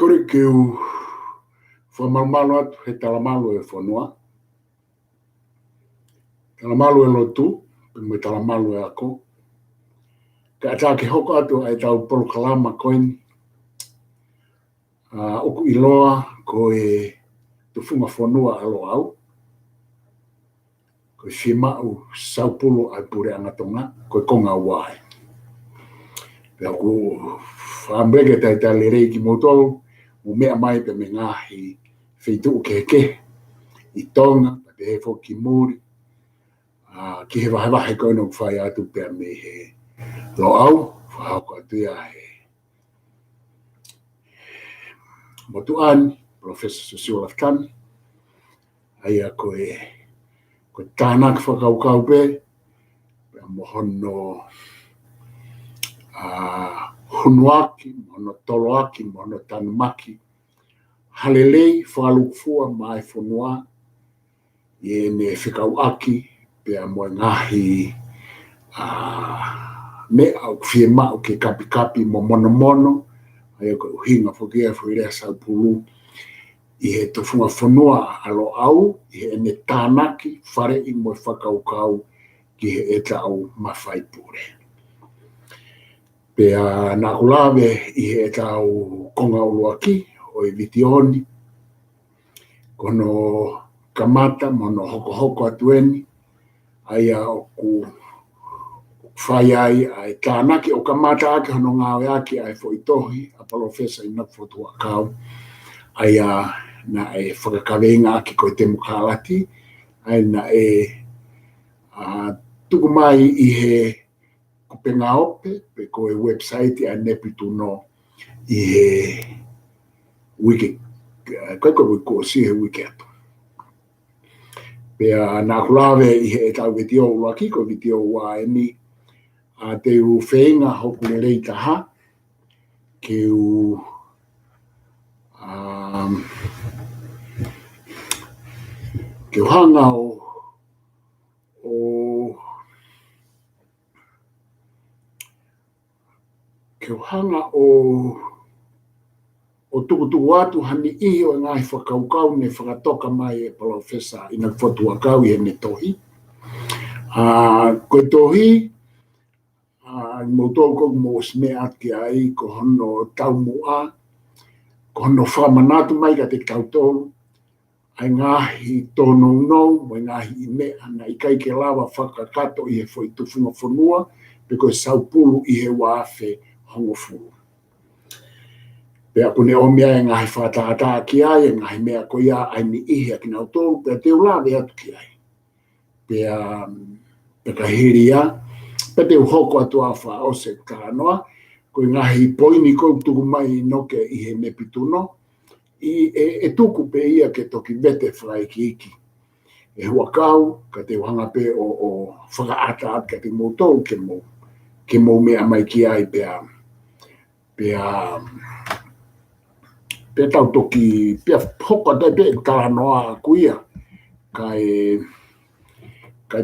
kore ke u whamamalu atu he talamalu e whanua. Talamalu e lotu, pe me talamalu e ako. Ka ata ke hoko atu ai tau polo kalama koini. Oku iloa ko e tufunga whanua alo au. Ko e whimau saupulu ai pure angatonga, ko e konga wai. Pea ku whaambege tai tali rei ki motou, mo mea mai pe me ngahi wheitu keke i tonga, pe he fo ki muri, ki he wahe koe no whai atu pea me he lo au, whahako atu ia he motuani, Professor Susio Laftani, aia koe tānak whakaukau pe, pea mohono hunuaki, mohono toloaki, mohono tanumaki, halelei whalukfua mai whanua, i ne whikauaki, pea moe ngahi me au whie mau ke kapi kapi mo mono mono, ai ko uhinga whakia whuirea saupulu, i he tofunga whanua alo au, i he ne tānaki whare i moe whakaukau ki he eta au mawhaipure. Pea nā kulawe i he eta au konga uluaki, o i vitioni, kono kamata, mono hoko hoko atueni, aia o ku whai ai tānaki o kamata ake hono ngāwe ake ai fo itohi, a Professor i nakfotu akau, aia na e whakakawenga ake koe te mukalati, ai na tuku mai i he kupenga ope, pe koe website a nepitu no i he wiki, koe wiko si he wiki atu. Pea nā kulawe i he etau video uaki, ko video ua eni, te u whenga hoku le rei taha, ke u hanga o tukutuku atu hani ihi o ngai whakaukau ne whakatoka mai e Professor ina whotu akau i he ne tohi. Koe tohi, moutou koku mo osme ati ai ko hono tau mua, ko hono whamanatu mai ka te tautolu, ai ngahi tono nou, mo ngahi i mea, na ikai ke lawa whakakato i he whoi tufunga whanua, pe koe saupulu i he wafe hongofuru. Pea kune o mea e ngahi whataata ki ai, e ngahi mea ko ia ai ni ihi a kina utolu, pea te ulawe atu ki ai. Pea ka hiria, pea te uhoko atu a wha ose ka anoa, ko ngahi poini ko tuku mai noke i he nepituno, e tuku pe ia ke toki vete whai ki iki. E huakau, ka te uhanga pe o whakaata at ka te moutou ke mou mea mai ki ai pea tau toki, pea hoka tai pe tala noa kuia, kai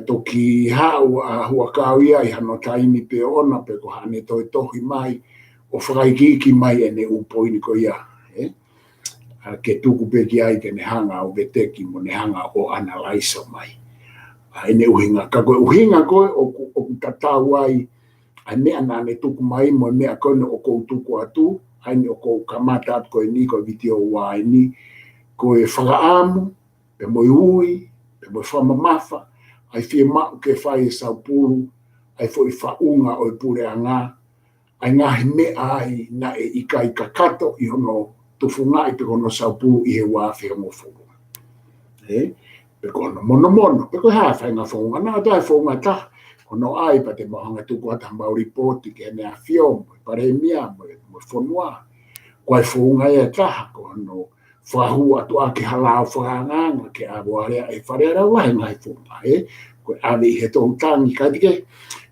toki hau a huakau ia i hano taimi pe ona pe ko hane toi tohi mai, o whakaikiki mai e ne upoini ko ia. Ke tuku pe ki ai ke ne hanga o veteki mo ne hanga o analyzer mai. E ne uhinga, ka koe uhinga koe o tatau ai, ai mea nā ne tuku mai mo mea kone o kou tuku atu, ai ni o kou kamata atu koe ni koe video wai ni, koe whakaamu, pe moi hui, pe moi whamamafa, ai whie mau ke whai e saupuru, ai fwoi whaunga o i pure a ngā, ai ngahi mea ai na e ika i kakato i hono tufunga i pe kono saupuru i he wafi hongo furu. Pe kono mono, pe koe haa whainga whaunga, nā tai whaunga taha, kono ai pa te mohanga tuku ata mau ripoti ke ne a whio, mo pare mia, mo whanua, koe whaunga e taha, kono whahua tu ake halao whanganga, ke abuarea e whareara wahi ngai whaunga, koe ave i he tohu tangi, kai tike,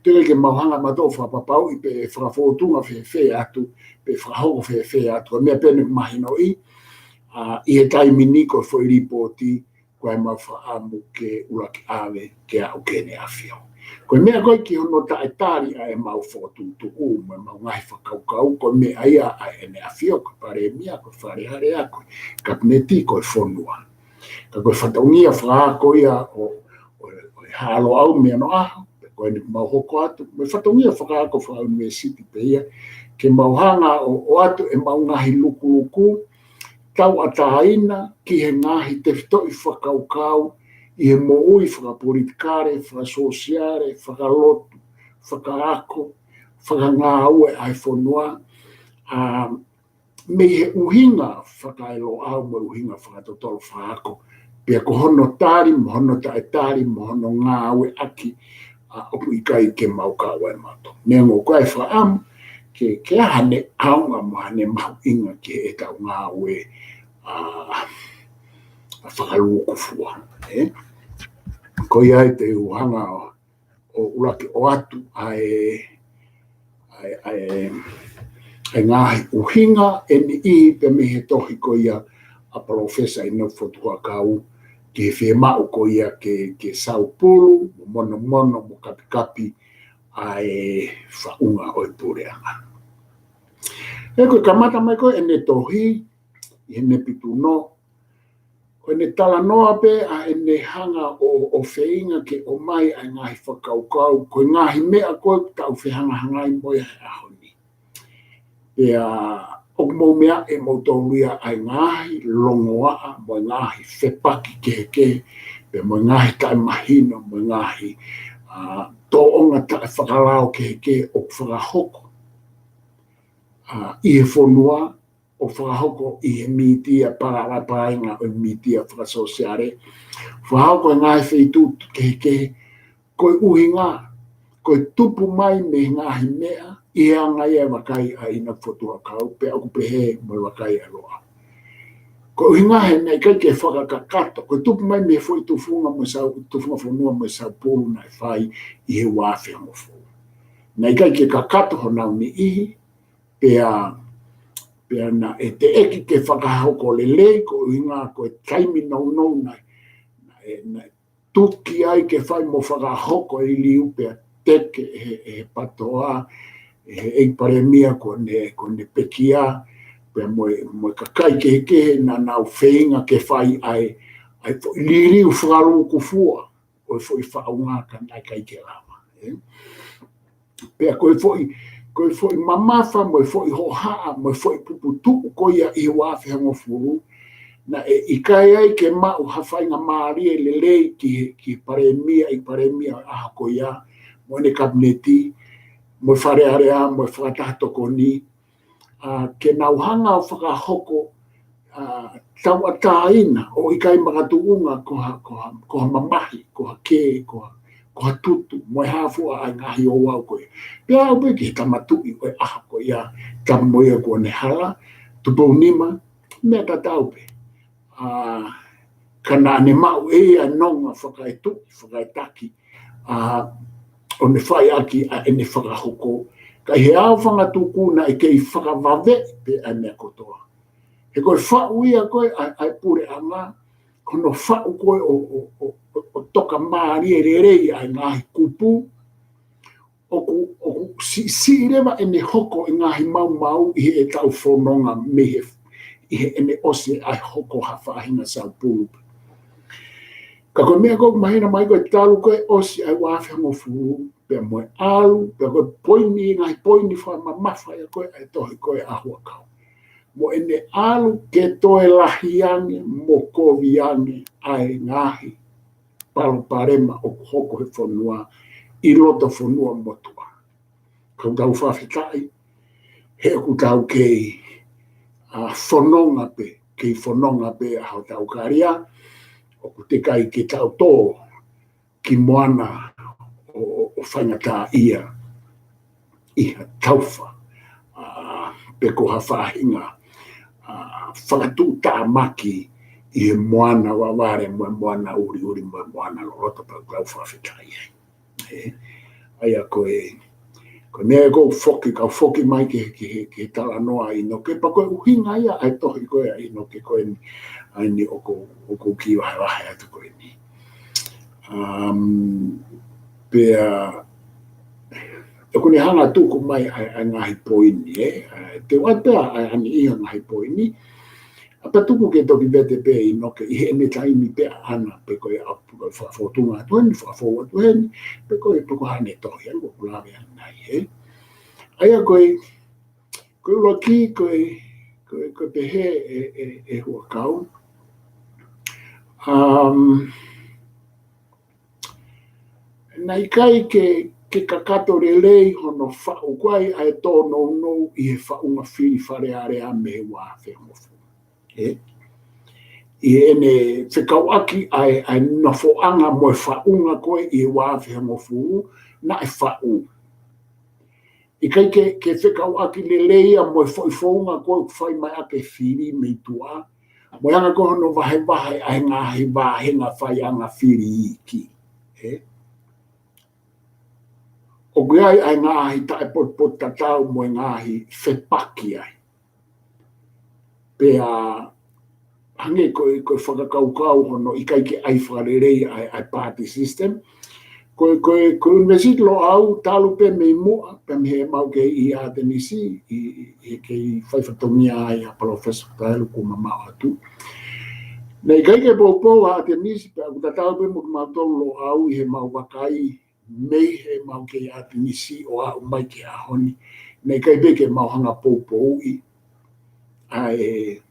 tue ke mauhanga matou whapapau i pe whakafotunga whewhe atu, pe whakahoko whewhe atu, mea pene mahino i he taimi niko fo i ripoti, koe mau whaamu ke uraki ave ke au kene a whio. Koe mea koe ki hono tae tari a e mau whotutu u, me mau ngai whakaukau, koe mea ia a ene a fio, koe pare mia, koe whare hare a koe, kapneti koe whonua. Ka koe whataungia whakaako ia o halo au mea no aho, koe ni mau hoko atu, me whataungia whakaako whakau me siti pe ia, ke mau hanga o atu e mau ngahi luku luku, tau a taina, ki he ngahi te whitoi whakaukau, i he mo ui whakapolitikare, whakasosiare, whakalotu, whakaako, whakangāue ai whonua, me he uhinga whakaelo au me uhinga whakatotolo whakaako, pia ko hono tari, mo hono tae tari, mo hono ngāue aki, opu i kai ke mau kawa e mato. Nea ngō koe whaamu, ke hane aunga mo hane mau inga ke e tau ngāue whakaluku fua. Ko ia te uhanga o uraki o atu ai ngahi uhinga e ni i pe me he tohi ko ia a profesa i nau whotua kau ke he mau ko ia ke Sao Paulo, mono mo kapi kapi ai whaunga o i pureanga. E koe kamata mai koe e ne tohi, i ne pitu no, koe ne tala noa pe a e ne hanga o wheinga ke o mai ai ngahi whakaukau, koe ngahi mea koe tau whehanga hangai moia he ahoni. Pea o mou mea e mou tauria ai ngahi longoa, mo ngahi whepaki ke, pe mo ngahi tae mahino, mo ngahi toonga tae whakalao ke o whakahoko. I he whonua, o whakahoko i he mitia parainga o mitia whakasosiare. Whahoko e ngai whaitutu ke koe uhi ngā, koe tupu mai me ngahi mea, i anga ia wakai a ina whotua kau, pe aku pehe mo wakai a roa. Koe uhi ngā he nei kai ke whakakakato, koe tupu mai me fwoi tufunga whanua mo Sao Paulo na e whai i he wāwhi mo fwoi. Nei kai ke kakato ho nau ni ihi, pea na e te eki ke whakahoko lelei, ko inga ko e taimi nou na tuki ai ke whai mo whakahoko i liu pea teke e patoa, e paremia ko ne pekia, pea mo kakai ke na nau whainga ke whai ai liriu whakaluku fua, o e whoi whaunga ka nai kai ke rama. Pea koe foi mamafa, mo foi hohaa, mo foi puputu, ko ia i wafi hango furu, na i kai ai ke mau hawhainga maari e lelei ki paremia, i paremia aha ko ia, mo ne kabineti, mo wharearea, mo whakatahatoko ni, ke nauhanga o whakahoko tau a tāina, o i kai makatuunga koha mamahi, koha ke, koha tutu, mo e hawhua ai ngahi o wau koe. Pea au pe ki tamatui o e aha ko ia tamoia ko ne hala, tupou nima, mea tatau pe. Kana ne mau e a nonga whakaetaki, o ne whai aki a ene whakahoko, ka he au whangatukuna e kei whakawave pe a mea kotoa. He koe whau ia koe ai pure anga, kono whau koe o toka maari e rerei ai ngahi kupu, o si rewa ene hoko i ngahi mau i he tau whanonga mehe, i he ene ose ai hoko hawhahinga Sao Paulo. Ka koe mea koe mahina mai koe talu koe ose ai wafi hango furu, pea moe alu, pea koe poini, ngahi poini wha mamafa ia koe ai tohi koe ahua kau. Mo ene alu ke toe lahiange, mo koviange ai ngahi, palo parema o hoko he whanua, i loto whanua motua. Kau tau whawhitai, he ku tau kei whanonga pe, kei whanonga pe a hau tau karia, o ku te kai ke tau tō, ki moana o whaingata ia, iha tauwha, pe ko ha whahinga, whakatu tā maki, i he moana waware, moana uri, moana loroto pa kau whawhitai. Aia koe mea kau whoki mai ke tala noa i no ke pa koe uhinga ia ai tohi koe i no ke koe ai ni oko ki wahe atu koe ni. Pea, e kone hanga tuku mai ai ngahi poini, te wata ai ani iha ngahi poini, apa tuku ke toki vete pe i noke i ene taimi pe ana pe koe apu koe whaafotunga atuheni, whaafowa atuheni, pe koe hane tohi ango kulawe anai, Aia koe ula ki koe pehe e hua kau. Nai kai ke kakato relei hono whau kwai ai tō nou i he whaunga whiri whare are me he wā whengofu. I ene whikau aki ai nofoanga mo e whaunga koe i he wā whengofu na e whau. I kai ke whikau aki leleia mo e whaunga koe whai mai ake whiri me tua. Mo yanga ko hono wahe ai ngahi wahenga whai anga whiri iki. O gui ai ngahi tae pot tatau mo ngahi whepaki ai. Pea hange koe whakakaukau hono i kai ke ai whakarerei ai party system. Koe university lo au talu pe me mua pe me he mau ke i Atenisi i ke i whaifatongia ai a professor taelu ko mamau atu. Nei kai ke popo a Atenisi pe aku tatau pe mo mautong lo au i he mau wakai mei he mau ke i Atenisi o a umai ke a honi. Nei kai pe ke mau hanga popo i ai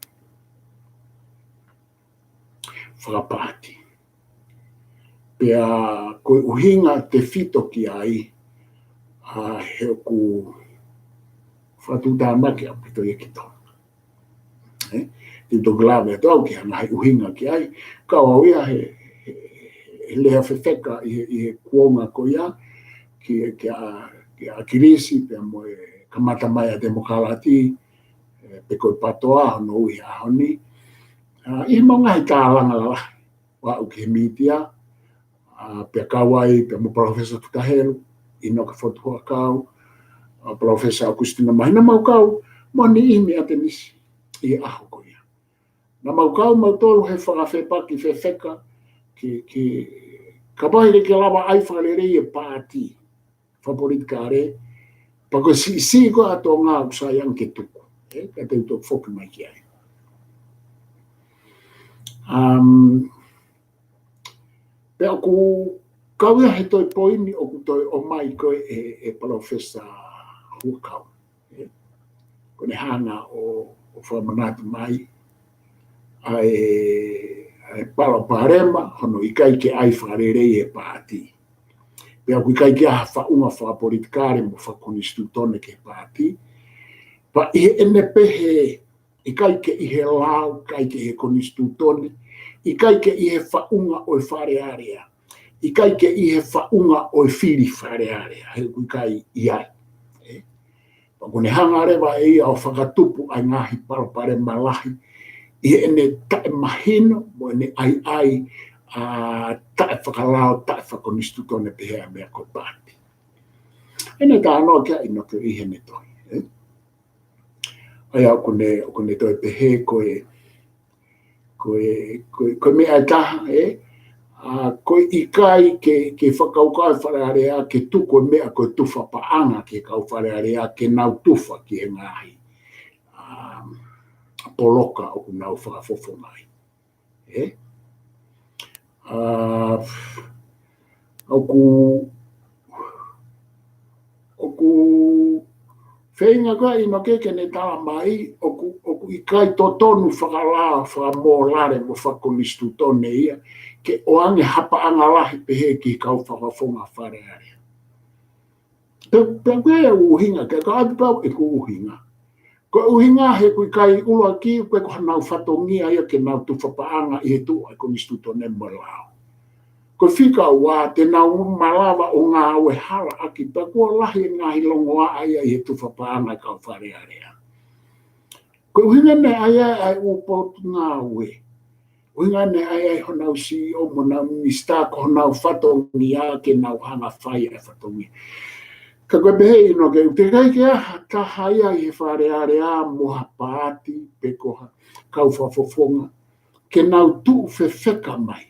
whakapati. Pea koe uhinga te whito ki ai he ku whatuta maki a pito i ki tōna. Tito glave a tau ki hanga he uhinga ki ai. Kau au ia he leha whewheka i he kuonga ko ia ki a kirisi pea mo e kamata mai a demokarati pe koe patoa hono ui a honi. I maunga he tālanga la wa uke he mitia. Pea kawai, pea mo professor Tutahelu, i noka whatua kau, professor Augustina Mahina mau kau, mo ni imi Atenisi, i aho ko ia. Na mau kau mau tolu he whakawhepaki whewheka, ka pahi ke lawa ai whakarerei e pāti, whapolitika re, pako si ko ato ngā usai anke tuku, ka te uto whoki mai ki ai. Pea ku kawia he toi poini o ku toi o mai koe e professor Hukau. Kone hana o whamanatu mai ai Paraparema hono i kai ke ai whakarerei e pāti. Pea ku i kai ke aha whaunga whapolitikare mo whakonistu tone ke pāti. Pa i he ene pehe i kai ke i he lau, kai ke he konistu tone, i kai ke i he whaunga o e whare area. I kai ke i he whaunga o e whiri whare area. He kui kai i ai. Kone hanga rewa e ia o whakatupu ai ngahi Parapare malahi. I ene tae mahino mo ene ai tae whakalao, tae whakonistu tone pehea mea koe pāti. Ene tā anō kia ino ke i hene toi. Ai au kone toi pehe koe mea taha, koe i kai ke whakaukai wharearea ke tuko mea koe tuwha paanga ke kau wharearea ke nau tuwha ki he ngahi poloka o ku nau whakafofo mai. Au ku whainga kai ino ke ne tala mai o ku i kai to tonu whakalaa whakamōlare mo whakonistu tone ia ke oange hapa anga lahi pehe ki kau whakafonga wharearea. Pea koe e uhinga, ke ka atupau e ku uhinga. Ko uhinga he kui kai ula ki koe ko hanau whatongia ia ke nau tu whapaanga i he tu ai konistu tone mo lao. Ko whika wā te nau malawa o ngā aue hala aki, pa kua lahi ngahi longo a aia i he tu whapaanga i kau wharearea. Ko uhinga ne aia ai upotu ngā aue. Uhinga ne ai honau si o mo nau minister ko honau whatongi a ke nau hanga whai e whatongi. Ka koe behe ino ke te kai ke aha tahaya i he wharearea moha pāti pe koha kau whafofonga ke nau tu whewheka mai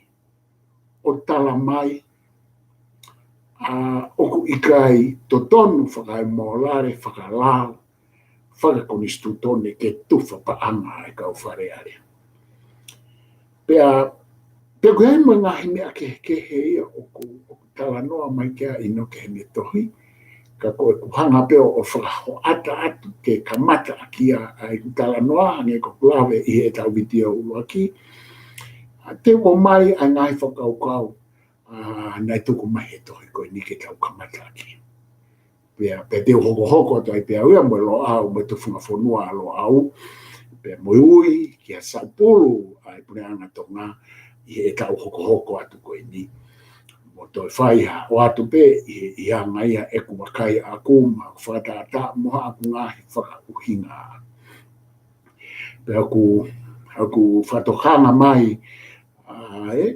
o tala mai oku ikai totonu whakai mōlare, whakalao, whakakonistu tone ke tuwha paanga e kau whareare. Pea koe mo ngahi mea ke he ia oku tala noa mai kia ino ke he me tohi, ka koe kuhanga peo o whakaho ata atu ke kamata kia ai tala noa, ange ko kulawe i he tau vidio uaki, te o mai a ngai whakaukau, nai tuku mai he tohi koe ni ke tau kamata ki. Pea te hoko tai pea ua mo lo au, mo tu whunga whonua lo au, pea mo ui, kia saupulu, ai pune anga tonga, i he tau hoko atu koe ni. Mo toi whai ha, o atu pe, i anga ia e kumakai a kuma, whakata moha aku ngahi whakauhinga. Pea aku whatokanga mai,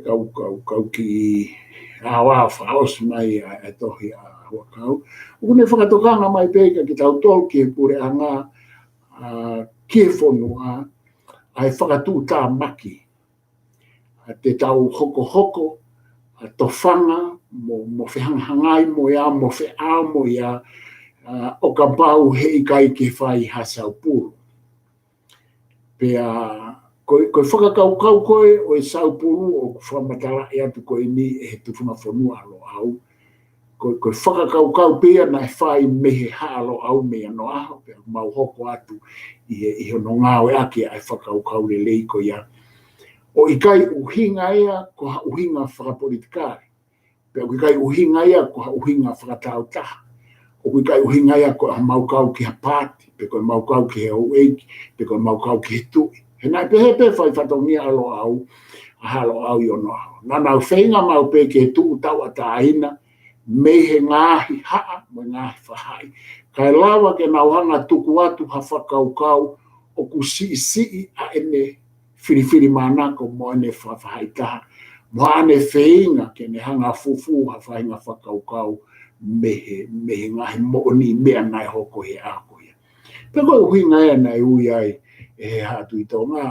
kau ki awa whaos mai e tohi a huakau. Ukune whakatokanga mai peka ki tau tolu ki he pure anga ki he whonua ai whakatū tā maki. Te tau hoko, tofanga, mo whihangai mo ia, mo whia mo ia, o ka pau hei kai ke whai hasau puru. Pea koe whakakaukau koe o e saupuru o whamatala e atu koe ni e he tuwhunga whonua alo au. Koe whakakaukau pia na e whai mehe haalo au mea no aho, pia mau hoko atu i hono ngāo e ake ai whakaukau le lei ko ia. O i kai uhinga ia ko ha uhinga whakapolitikari. Pia o i kai uhinga ia ko ha uhinga whakatau taha. O i kai uhinga ia ko ha maukau ki ha pāti, pe koe maukau ki he au eiki, pe koe maukau ki he tui. He nai pehe whai whatongia alo au, a halo au i ono au. Nā whenga mau pe ke tuu tau a tāina, me he ngāhi haa, me ngāhi whahai. Kai lawa ke nauhanga tuku atu ha whakaukau, o ku sii a ene whiriwhiri mānako mo ene whahai taha. Mo ane whenga ke ne hanga fufu ha whahinga whakaukau, me he ngāhi mooni mea nai hoko he ako ia. Peko uhinga ea nai ui ai, e he hatu i tonga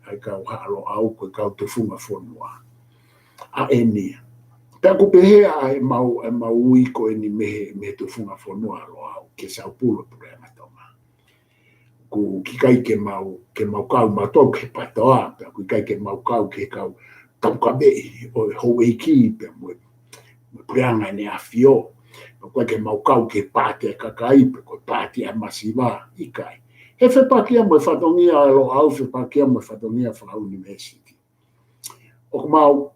ai kau haalo au koe kau te whunga whonua. A e nia. Pea ko pehea ai mau ui koe ni me te whunga whonua alo au ke saupulo pure ana tonga. Ku kikai ke mau kau mau tau ke patoa, pea ku kikai ke mau kau ke kau taukabei o hou eiki pea mo pure anga ne a fio. Koe ke mau kau ke pāte kakai, pe koe pāte a masiwa ikai. He whepakia mo e whatongia alo au, whepakia mo e whatongia whaka university. O mau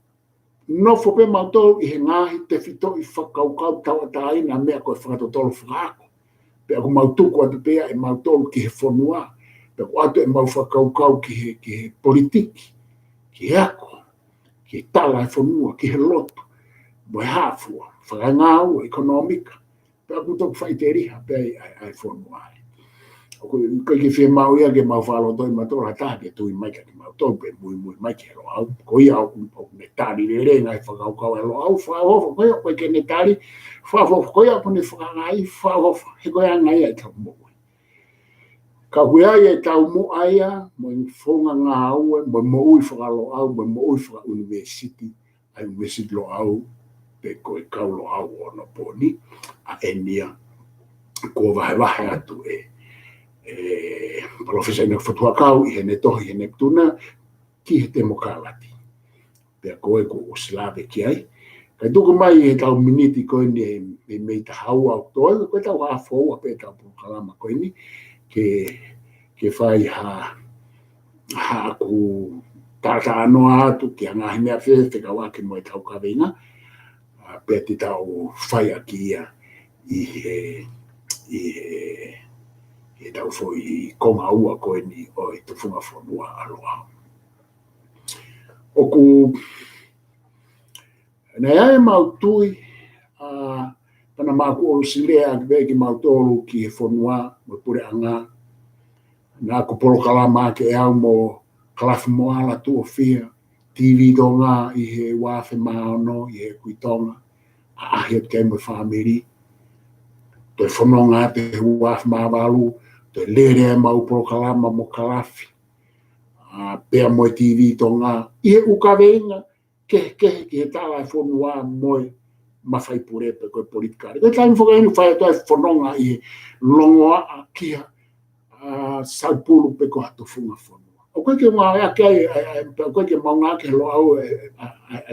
nofo pe mau tolu i he ngahi te whito i whakaukau tau ataina mea koe whakatotolo whakako. Pe ako mau tuku atu pea e mau tolu ki he whonua. Pe ako atu e mau whakaukau ki he politiki, ki he ako, ki he tala e whonua, ki he lotu, mo e hafua, whakangau, ekonomika. Pe ako toku whaiteri pe ai whonua. Koe ke whia mau ia ke mau whalo toi matora taha ke tui mai ka ki mau tau pe mui mai ke lo au. Koe au ne tari le renga e whakaukau e lo au whaofa koe ke ne tari whaofa koe au ne whakangai whaofa he koe angai ai tau mo. Ka hui ai e tau mo aia mo i whonga ngā au mo ui whakalo au mo ui whaka university ai university lo au pe koe kau lo au ono poni a enia ko wahe atu professor ne fotua kau i ne tohi ne tuna ki he demokrati pe koe ko slave ki ai ka tuku mai he tau miniti ko ni me ta hau au to ko tau ha fo pe tau kalama ko ni ke fai ha ku tata no atu ki anga me fe te ka wa ki mo tau ka vina pe ti tau fai aki e tau foi konga ua koe ni o i te whunga whonua aloha. Oku, nei ai mau tui, pana māku o silea ki veki mau tolu ki he whonua, mo pure anga, nā ko polo kalama ke au mo kalafi mo ala tu o fia, TV tonga i he wafe maono, i he kuitonga, a ahi at kei mo whamiri, toi whanonga te he wafe mawalu, te lere mau prokalama mo kalafi. Pea moe TV tonga. I he uka veinga, ke he tala e whonua moe ma fai pure pe ko politikare ko time fo ni fai to fononga I longoa kia salpulu pe ko hatu funga fono o ko ke ma ya ke ko ke ma nga ke lo au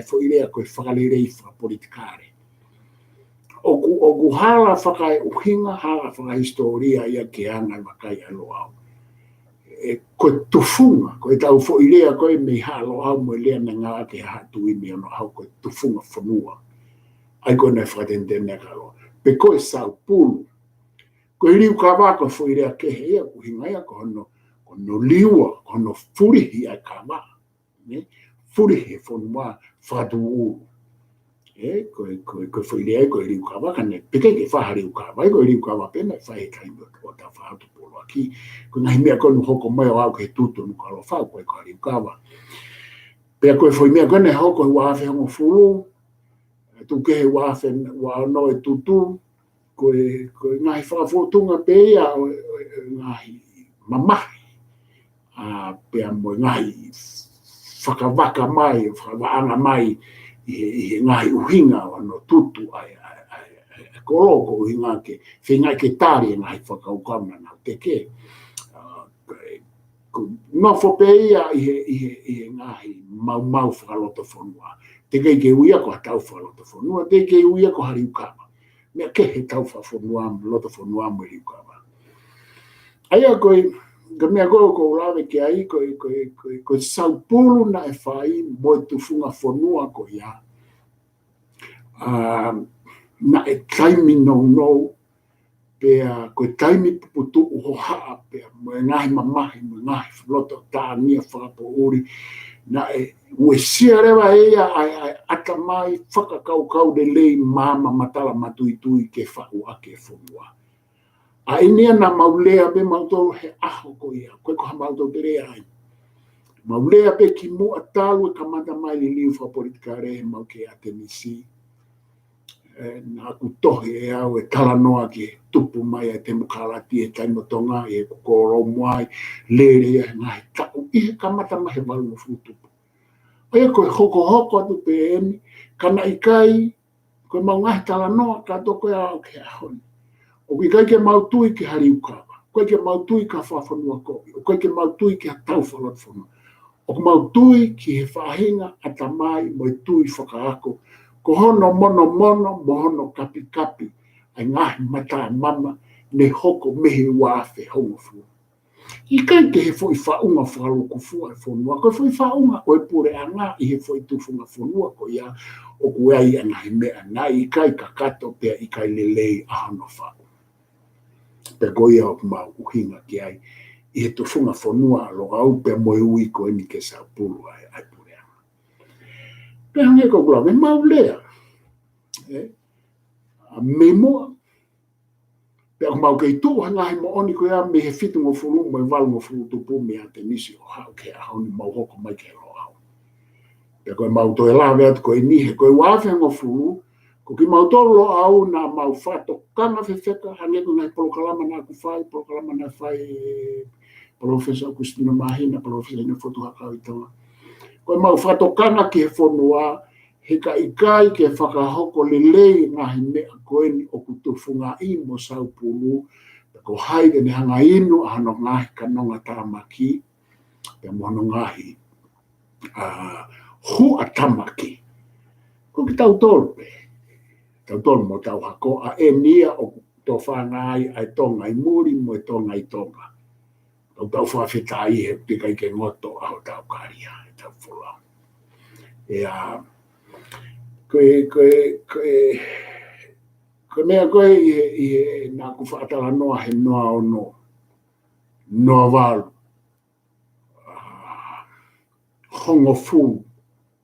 fo ile ko whakalere I politikare o ku hala whakai uhinga hala whakai historia ia ke anga makai alo au ko tufunga ko tau fo ile ko me halo au mo le na nga ke hatu I me no au ko tufunga fonua ai ko na fratende na kalo pe ko salpulu ko liu kava ko fo ile ke ia ku hinga ia ko no liua ko no furi ia kava ne furi he fo ma fatu ko fo ile ko liu kava kane pe ke fa liu kava ko liu kava pena fa e kai mo ko ta fa tu polo aki ko na me ko no hoko mai au ke tutu no ko fa ko liu kava pe ko fo me ko ne hoko wa fe mo fulu tu ke wa fe wa no tutu ko ngai fa fotunga pe ia ngai mama pe mo ngai whakawaka mai whakawaanga mai I ngai uhinga no tutu ai koloko uhinga ke whingai ke tari ngai whakaukamna na te ke no fo pe ia I ngai mau whakaloto whanua te kei ke uia ko tau whakaloto whanua te kei uia ko hari ukama mea ke he tau whanua loto whanua mo hari ukama aia koe ka mea ko lawe ke ai ko saupulu na e whai mo tu funga whanua ko ia na e taimi no pea ko taimi puputu uho haa pea mo e ngahi mamahi mo ngahi loto tānia whakapo uri na e ue sia rewa ea ai ata mai whakakau de lei mama matala matuitui ke whau ake whanua a inia na maulea be mautoro he aho ko ia koe ko hamauto tere ai maulea be ki mua talu e kamata mai li liu wha politikare he mau ke atenisi na ku tohe e au e tala noa ke tupu mai e te mukarati e taimotonga e kukoro muai lere e ngai tau I he kamata mai he walu futupu oia koe hoko atu pe emi kana ikai koe mau ngahi tala noa ka toko e au ke ahoni o kai ke mautui ke hari ukava koe ke mautui ka whafonua koe o koe ke mautui ke tau whalot whanua o ke mautui ki he whahinga atamai mo tui whakaako ko hono mono mo hono kapi ai ngahi mata mama ne hoko mehe wafe hongo fua I kai ke he foi whaunga whaloku fua e whanua koe foi whaunga o e pure anga I he foi tufunga whanua ko ia o kue ai anga he mea na I kai kakato pea I kai lelei ahano whau pe goia o mau uhinga ki ai I he tufunga whanua lo au pe moe ui ko eni ke sa pulu ai pure anga pe hange ko kula me mau lea me moa pe o mau kei tū hanga he mo oni ko ia me he fitu ngo fulu mo e walu ngo fulu tupu me a te nisi o hao ke a honi mau hoko mai ke lo au pe koe mau to e lawe atu ko e nihe koe wafe ngo fulu ko ki mau tolo au na mau whato kanga whewheka hange ko ngai polokalama na ku whai polokalama na whai Professor Agustino Mahina Professor ina fotu hakau I tonga koe mau whato kanga ki he whanua he ka ikai ke whakahoko lelei ngahi mea koe ni o kutufunga I mo saupulu ko haide ne hanga inu ano ngahi kanonga tamaki pe mono ngahi hu a tamaki ko ki tau tolpe tau tol mo tau hako a e nia o to whangai ai tonga I muri mo e tonga I tonga tau whawhetai he te kai ke ngoto aho tau karia e tau whulau koe mea koe I nā ku whaatala noa he noa o noa walu hongo fu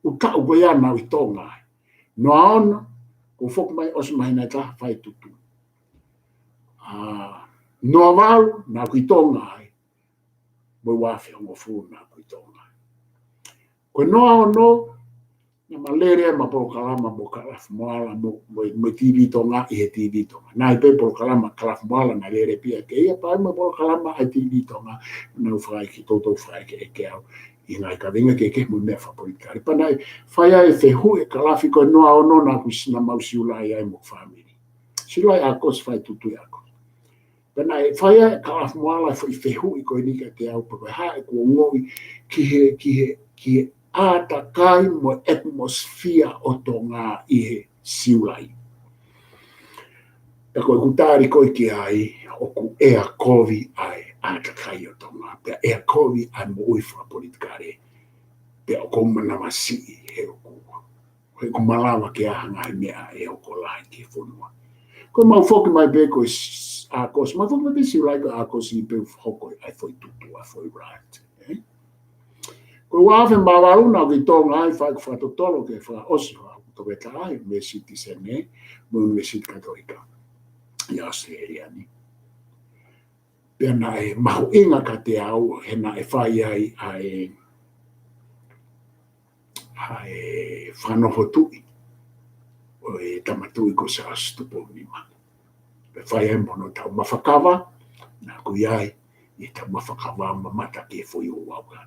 u tau koe ana I tonga noa ona ko whoku mai osu mai nai taha whai tutu noa walu nā ku I tonga ai mo wafi hongo fu nā ku I tonga koe noa ono na malere ma polokalama mo kalaf moala mo TV tonga I he TV tonga na I pe polokalama kalaf moala na lere pia ke ia pa mo polokalama I TV tonga na ufai ki toto ufai ke au inga ka venga ke mo me fa politikari pana faya e fe hu e kalafi ko no ono na kusina mausiula ai mo family sila ya kos fai tutu ya ko pana e faya kalaf mo ala fe hu ko ni ka te au pa ha ko ngoi ki ata kai mo atmosphere o tonga i siulai e ko kutari ko ki ai o ku e a kovi ai ata kai o tonga pe e a kovi ai mo ui fa politikari pe o ko mana masi e o ko malama ke hanga mea e o ko la ki fonua ko ma foki mai be ko a ko ma foki be si like a ko si pe hoko ai foi tutu a foi right ko wa fe ma wa una ki to ngai fa to tolo ke fa osi to be kai me si ti se ne mo università cattolica ya Australia ni pena e mahu inga ka te au he na e whai ai whanoho tui o e tamatui ko sa astupo ni ma pe whai ai mono tau mawhakawa na kui ai i tau mawhakawa mamata ke fo i uauka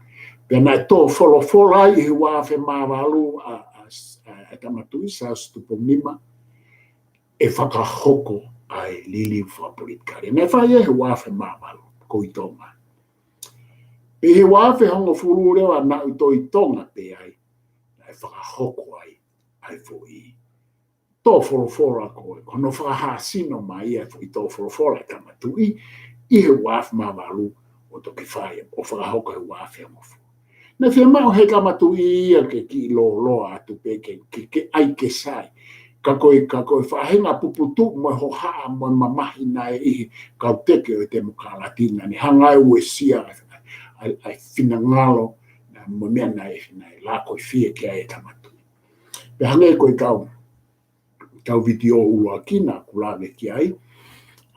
pena e tō wholo ai i hua whe mawalu a tamatui sa astupo ni ma e whakahoko ai lili fo politikari ne whai e hua whe mawalu ko i tonga pe he wafe hongo furu rewa na i to i tonga pe ai e whakahoko ai fo i tō whorofora koe, kono whakahasino mai e i tō whorofora tamatui i he wafe mawalu o toki whae o whakahoko he wafe amofu. Na whia mau he tamatui ia ke ki loa atu pe ke ai ke sai. Ka koe whahenga puputu mo ho haa mo mamahi na e ihi kau teke o te muka latina ni hangai ue sia ai whinangalo na mo mea na e la koe fie ke ai tamatui. Pe hangai koe tau video ua kina kulave ki ai.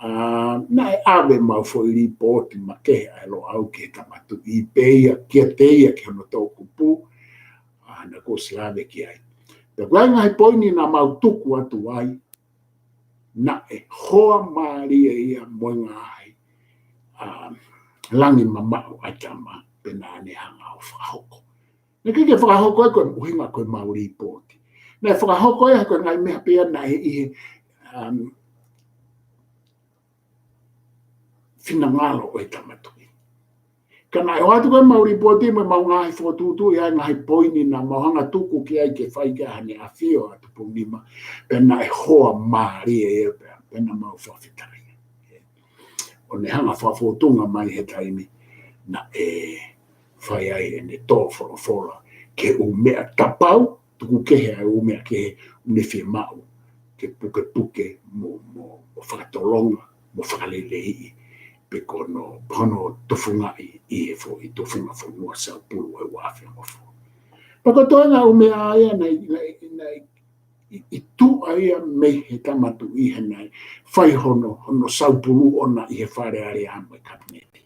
Na e ave mau fo i ripoti ma ke ai lo au ke tamatu i peia, kia teia ke hono tau kupu, na ko slave ki ai. Pe koe ngai poini na mau tuku atu ai, na e hoa maria ia moenga ai, langi mamau atama pe na ane hanga o whakahoko. Na kike whakahoko e koe muhinga koe mau ripoti. Na whakahoko e koe ngai mea pia na e ihe finangalo o e tamatui. Kana e watu koe mau ripoti me mau ngahi whotutu e ai ngahi poini na mauhanga tuku ki ai ke whai ke hane a whio atu punima pe na e hoa maari e pe na mau whawhitari. O ne hanga whawhotunga mai he taimi na e whai ai e ne tō whorofora ke u mea tapau tuku kehe ai u mea kehe unewhia mau ke puke mo whakatolonga mo whakalelei pe kono tofunga i e fo i tofunga fo mua sa pulu e wafe mo fo. Pako toanga u mea aia i tu aia me he tamatu i he nai whai hono saupulu ona i he whare are amo e kabineti.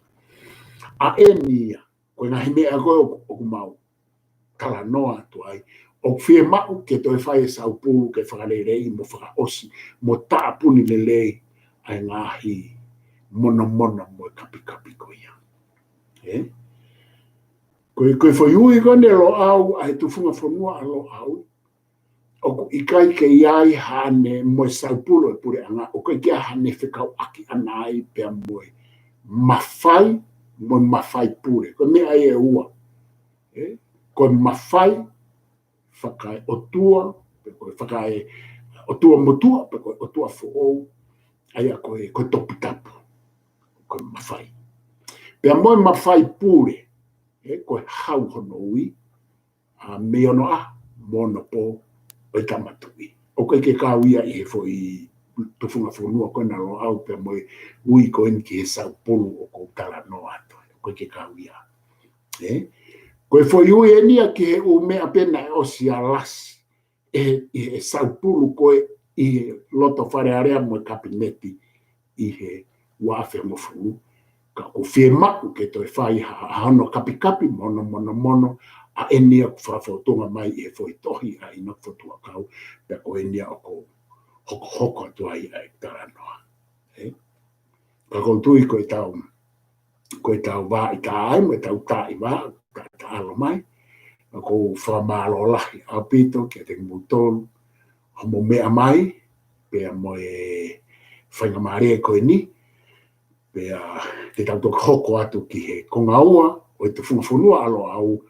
A e nia, koe ngahi mea koe o kumau kala noa tu ai, o whie mau ke toi whai e saupulu ke whakarerei mo whakaosi, mo taapuni lelei ai ngahi mono mo kapi ko ia. Koe foi ui kone lo au ai tufunga fonua lo au. O ku ikai ke iai hane mo saupulo e pure anga o koe kia hane whekau aki anai pia moe mawhai pure. Koe mea e ua. Koe mawhai whakai otua, koe whakai otua motua, koe otua fo'ou, aia koe topitapu. Koe mawhai. Pea moe mawhai pure, koe hau hono ui, me ono mono po o tamatui. O koe ke kauia i he fo i tufunga whanua koe na lo au pea moe ui koe ni ki he sau pulu o kou tala no ato. Koe ke kauia. Koe fo i ui e nia ki he u mea pena e osi a las. I he sau pulu koe i he loto whare area moe kabineti i he wafe mo fulu. Ka ku whie maku ke toi whai hano kapi mono a enia ku whawhautonga mai e fo i tohi a ina whatua kau pe ko enia o ko hoko atu ai e taranoa. Ka kou tui koe tau wā i tā ai mo tau tā i wā alo mai, ko whamalo lahi a pito ke te mutolu, mo mea mai, pe mo e whainga maare koe ni, pe te tautok hoko atu ki he konga ua, o te whunga alo au,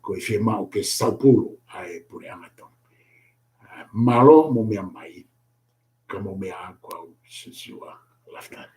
ko e whia ke saupulu ai pure angatong. Malo mo mea mai, ka mo mea au siua lafta.